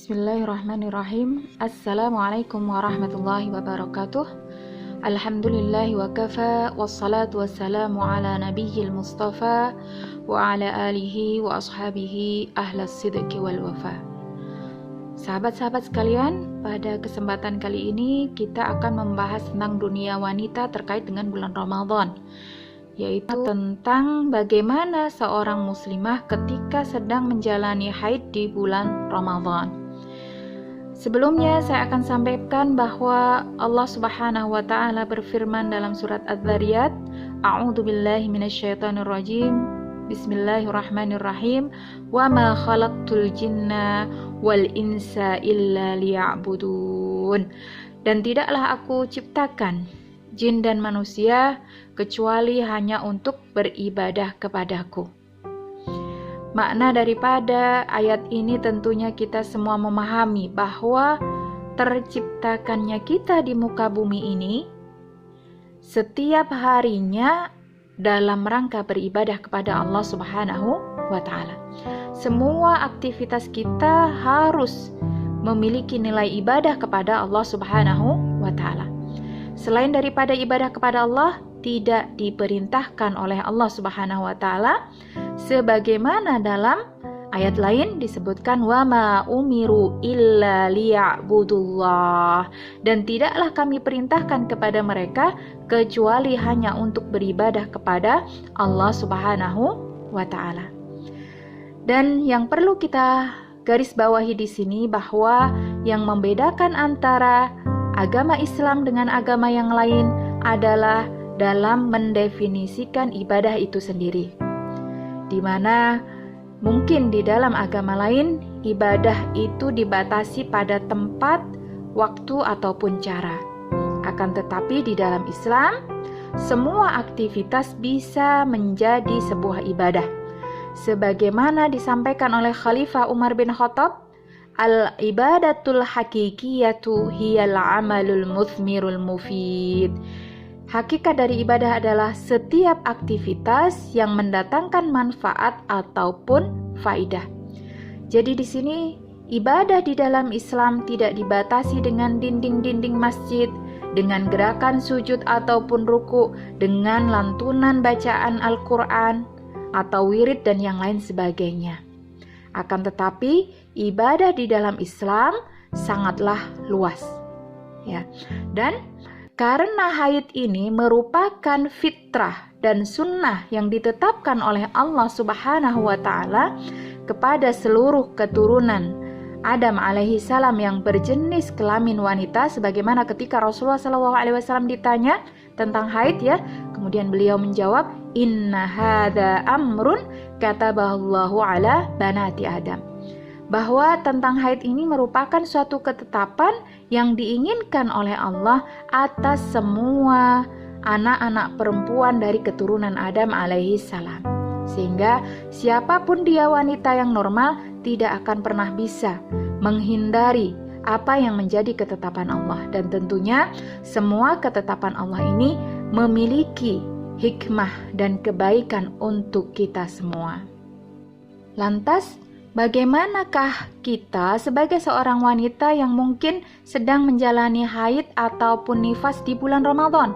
Bismillahirrahmanirrahim. Assalamualaikum warahmatullahi wabarakatuh. Alhamdulillahi wa kafa, wassalatu wassalamu ala nabiyyil mustafa wa ala alihi wa ashabihi ahlas sidqi wal wafa. Sahabat-sahabat sekalian, pada kesempatan kali ini kita akan membahas tentang dunia wanita terkait dengan bulan Ramadan, yaitu tentang bagaimana seorang muslimah ketika sedang menjalani haid di bulan Ramadan. Sebelumnya saya akan sampaikan bahwa Allah Subhanahu wa taala berfirman dalam surat Az-Zariyat, A'udzu billahi minasyaitonir rajim. Bismillahirrahmanirrahim. Wa ma khalaqtul jinna wal insa illa liya'budun. Dan tidaklah aku ciptakan jin dan manusia kecuali hanya untuk beribadah kepadaku. Makna daripada ayat ini tentunya kita semua memahami bahwa terciptakannya kita di muka bumi ini setiap harinya dalam rangka beribadah kepada Allah Subhanahu wa taala. Semua aktivitas kita harus memiliki nilai ibadah kepada Allah Subhanahu wa taala. Selain daripada ibadah kepada Allah, tidak diperintahkan oleh Allah Subhanahu wa taala, sebagaimana dalam ayat lain disebutkan wa ma umiru illa liya'budullah, dan tidaklah kami perintahkan kepada mereka kecuali hanya untuk beribadah kepada Allah Subhanahu wa taala. Dan yang perlu kita garis bawahi di sini bahwa yang membedakan antara agama Islam dengan agama yang lain adalah dalam mendefinisikan ibadah itu sendiri, di mana mungkin di dalam agama lain ibadah itu dibatasi pada tempat, waktu ataupun cara. Akan tetapi di dalam Islam semua aktivitas bisa menjadi sebuah ibadah, sebagaimana disampaikan oleh Khalifah Umar bin Khattab, al-ibadatul hakikiyatu hiyal amalul muthmirul mufid. Hakikat dari ibadah adalah setiap aktivitas yang mendatangkan manfaat ataupun faidah. Jadi di sini ibadah di dalam Islam tidak dibatasi dengan dinding-dinding masjid, dengan gerakan sujud ataupun ruku, dengan lantunan bacaan Al-Quran atau wirid dan yang lain sebagainya. Akan tetapi ibadah di dalam Islam sangatlah luas, ya. Dan karena haid ini merupakan fitrah dan sunnah yang ditetapkan oleh Allah Subhanahu wa taala kepada seluruh keturunan Adam alaihi salam yang berjenis kelamin wanita, sebagaimana ketika Rasulullah SAW ditanya tentang haid, ya, kemudian beliau menjawab, inna hadza amrun kataballahu ala banati Adam, bahwa tentang haid ini merupakan suatu ketetapan yang diinginkan oleh Allah atas semua anak-anak perempuan dari keturunan Adam alaihi salam. Sehingga siapapun dia wanita yang normal tidak akan pernah bisa menghindari apa yang menjadi ketetapan Allah. Dan tentunya semua ketetapan Allah ini memiliki hikmah dan kebaikan untuk kita semua. Lantas, bagaimanakah kita sebagai seorang wanita yang mungkin sedang menjalani haid ataupun nifas di bulan Ramadan?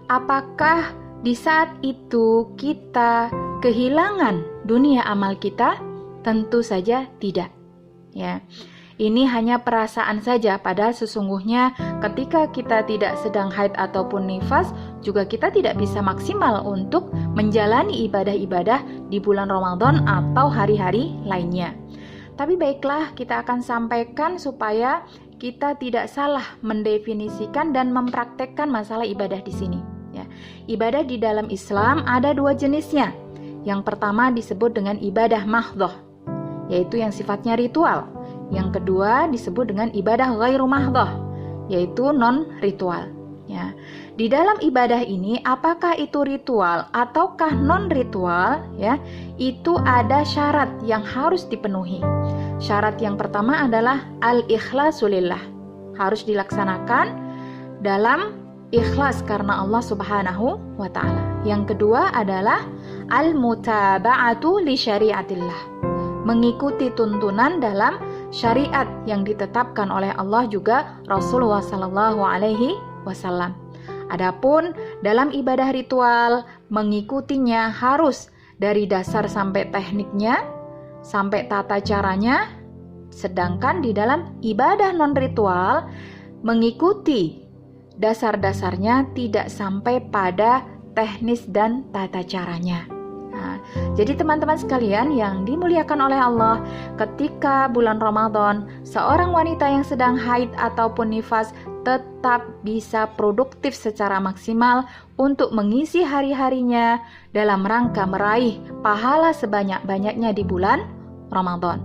Apakah di saat itu kita kehilangan dunia amal kita? Tentu saja tidak. Ya, ini hanya perasaan saja, padahal sesungguhnya ketika kita tidak sedang haid ataupun nifas, juga kita tidak bisa maksimal untuk menjalani ibadah-ibadah di bulan Ramadan atau hari-hari lainnya. Tapi baiklah, kita akan sampaikan supaya kita tidak salah mendefinisikan dan mempraktekkan masalah ibadah di sini. Ya, ibadah di dalam Islam ada dua jenisnya. Yang pertama disebut dengan ibadah mahdhah, yaitu yang sifatnya ritual. Yang kedua disebut dengan ibadah ghairu mahdhah, yaitu non-ritual. Ya. Di dalam ibadah ini, apakah itu ritual ataukah non-ritual, ya, itu ada syarat yang harus dipenuhi. Syarat yang pertama adalah al-ikhlasu lillah, harus dilaksanakan dalam ikhlas karena Allah Subhanahu wa taala. Yang kedua adalah al-mutaba'atu li syariatillah, mengikuti tuntunan dalam syariat yang ditetapkan oleh Allah juga Rasulullah Sallallahu Alaihi Wasallam. Adapun dalam ibadah ritual, mengikutinya harus dari dasar sampai tekniknya, sampai tata caranya. Sedangkan di dalam ibadah non-ritual, mengikuti dasar-dasarnya tidak sampai pada teknis dan tata caranya. Nah, jadi teman-teman sekalian yang dimuliakan oleh Allah, ketika bulan Ramadan, seorang wanita yang sedang haid ataupun nifas tetap bisa produktif secara maksimal untuk mengisi hari-harinya dalam rangka meraih pahala sebanyak-banyaknya di bulan Ramadan.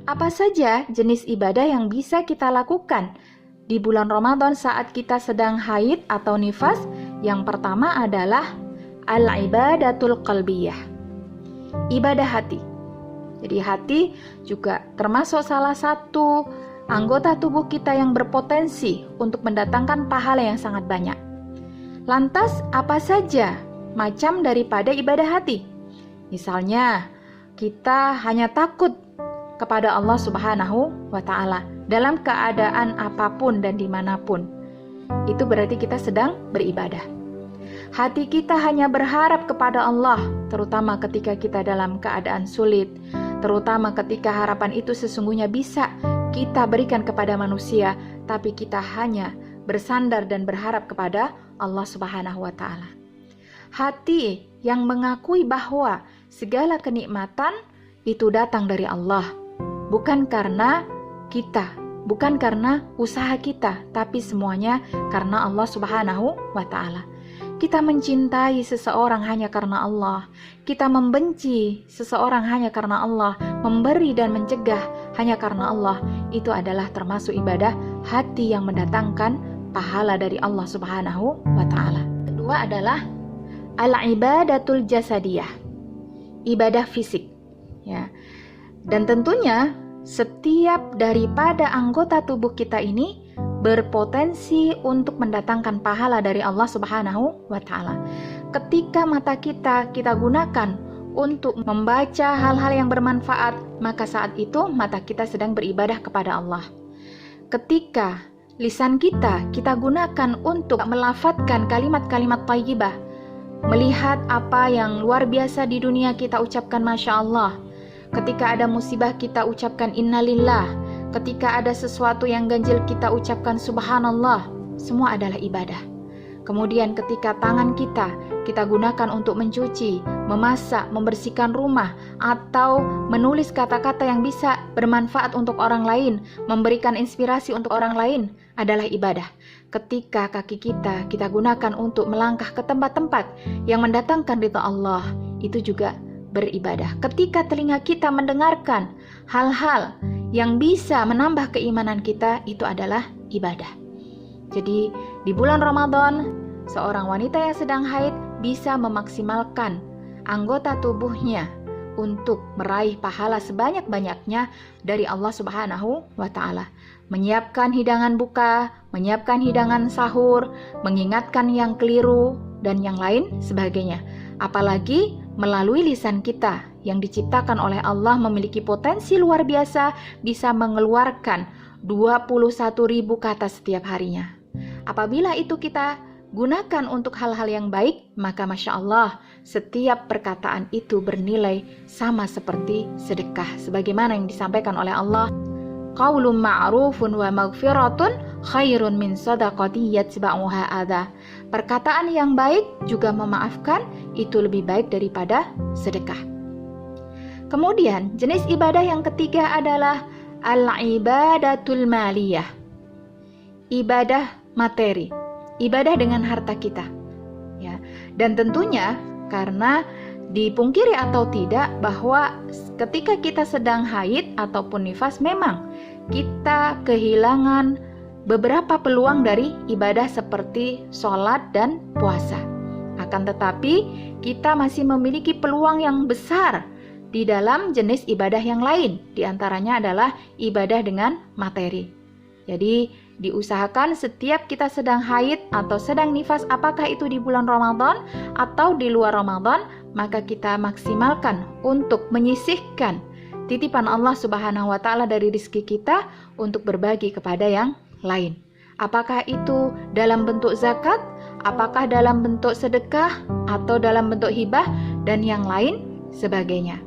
Apa saja jenis ibadah yang bisa kita lakukan di bulan Ramadan saat kita sedang haid atau nifas? Yang pertama adalah al-ibadatul qalbiyah, ibadah hati. Jadi hati juga termasuk salah satu anggota tubuh kita yang berpotensi untuk mendatangkan pahala yang sangat banyak. Lantas apa saja macam daripada ibadah hati? Misalnya kita hanya takut kepada Allah Subhanahu wa Ta'ala dalam keadaan apapun dan dimanapun. Itu berarti kita sedang beribadah. Hati kita hanya berharap kepada Allah, terutama ketika kita dalam keadaan sulit, terutama ketika harapan itu sesungguhnya bisa kita berikan kepada manusia, tapi kita hanya bersandar dan berharap kepada Allah Subhanahu wa Ta'ala. Hati yang mengakui bahwa segala kenikmatan itu datang dari Allah, bukan karena kita, bukan karena usaha kita, tapi semuanya karena Allah Subhanahu wa Ta'ala. Kita mencintai seseorang hanya karena Allah, kita membenci seseorang hanya karena Allah, memberi dan mencegah hanya karena Allah. Itu adalah termasuk ibadah hati yang mendatangkan pahala dari Allah Subhanahu wa Ta'ala. Kedua adalah al-ibadatul jasadiyah, ibadah fisik, ya. Dan tentunya setiap daripada anggota tubuh kita ini berpotensi untuk mendatangkan pahala dari Allah Subhanahu wa Ta'ala. Ketika mata kita gunakan untuk membaca hal-hal yang bermanfaat, maka saat itu mata kita sedang beribadah kepada Allah. Ketika lisan kita gunakan untuk melafadzkan kalimat-kalimat thayyibah, melihat apa yang luar biasa di dunia kita ucapkan Masya Allah. Ketika ada musibah kita ucapkan innalillah. Ketika ada sesuatu yang ganjil kita ucapkan subhanallah. Semua adalah ibadah. Kemudian ketika tangan kita gunakan untuk mencuci, memasak, membersihkan rumah, atau menulis kata-kata yang bisa bermanfaat untuk orang lain, memberikan inspirasi untuk orang lain, adalah ibadah. Ketika kaki kita gunakan untuk melangkah ke tempat-tempat yang mendatangkan ridha Allah, itu juga beribadah. Ketika telinga kita mendengarkan hal-hal yang bisa menambah keimanan kita, itu adalah ibadah. Jadi di bulan Ramadan, seorang wanita yang sedang haid bisa memaksimalkan anggota tubuhnya untuk meraih pahala sebanyak-banyaknya dari Allah Subhanahu wa Ta'ala. Menyiapkan hidangan buka, menyiapkan hidangan sahur, mengingatkan yang keliru, dan yang lain sebagainya. Apalagi melalui lisan kita yang diciptakan oleh Allah memiliki potensi luar biasa, bisa mengeluarkan 21.000 kata setiap harinya. Apabila itu kita gunakan untuk hal-hal yang baik, maka Masya Allah, setiap perkataan itu bernilai sama seperti sedekah. Sebagaimana yang disampaikan oleh Allah, qaulun ma'rufun wa maghfiratun khairun min shadaqatin yatba'uha adha. Perkataan yang baik juga memaafkan, itu lebih baik daripada sedekah. Kemudian jenis ibadah yang ketiga adalah al-ibadatul maliyah, ibadah materi, ibadah dengan harta kita, ya. Dan tentunya karena dipungkiri atau tidak bahwa ketika kita sedang haid ataupun nifas, memang kita kehilangan beberapa peluang dari ibadah seperti sholat dan puasa. Akan tetapi kita masih memiliki peluang yang besar di dalam jenis ibadah yang lain. Di antaranya adalah ibadah dengan materi. Jadi diusahakan setiap kita sedang haid atau sedang nifas, apakah itu di bulan Ramadan atau di luar Ramadan, maka kita maksimalkan untuk menyisihkan titipan Allah Subhanahu wa Ta'ala dari rezeki kita untuk berbagi kepada yang lain. Apakah itu dalam bentuk zakat, apakah dalam bentuk sedekah, atau dalam bentuk hibah, dan yang lain sebagainya.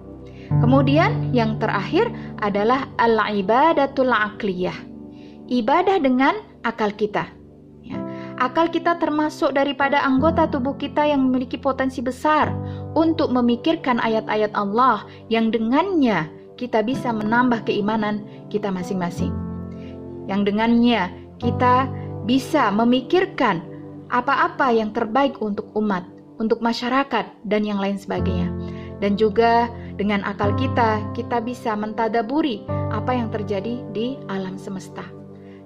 Kemudian yang terakhir adalah al-ibadatul aqliyah. Ibadah dengan akal kita. Ya. Akal kita termasuk daripada anggota tubuh kita yang memiliki potensi besar untuk memikirkan ayat-ayat Allah yang dengannya kita bisa menambah keimanan kita masing-masing. Yang dengannya kita bisa memikirkan apa-apa yang terbaik untuk umat, untuk masyarakat, dan yang lain sebagainya. Dan juga dengan akal kita, kita bisa mentadaburi apa yang terjadi di alam semesta.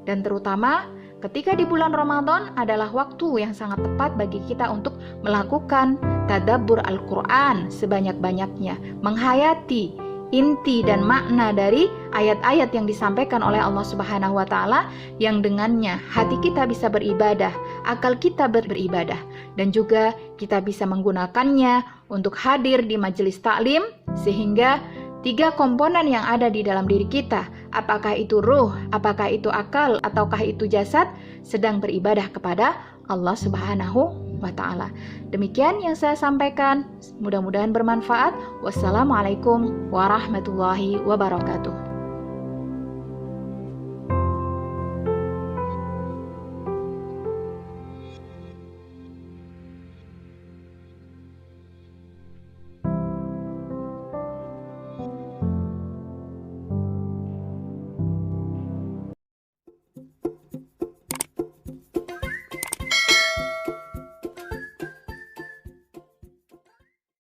Dan terutama ketika di bulan Ramadan adalah waktu yang sangat tepat bagi kita untuk melakukan tadabbur Al-Quran sebanyak-banyaknya, menghayati inti dan makna dari ayat-ayat yang disampaikan oleh Allah Subhanahu wa Ta'ala, yang dengannya hati kita bisa beribadah, akal kita beribadah, dan juga kita bisa menggunakannya untuk hadir di majelis taklim, sehingga 3 komponen yang ada di dalam diri kita, apakah itu ruh, apakah itu akal, ataukah itu jasad, sedang beribadah kepada Allah Subhanahu wa Ta'ala. Demikian yang saya sampaikan, mudah-mudahan bermanfaat. Wassalamualaikum warahmatullahi wabarakatuh.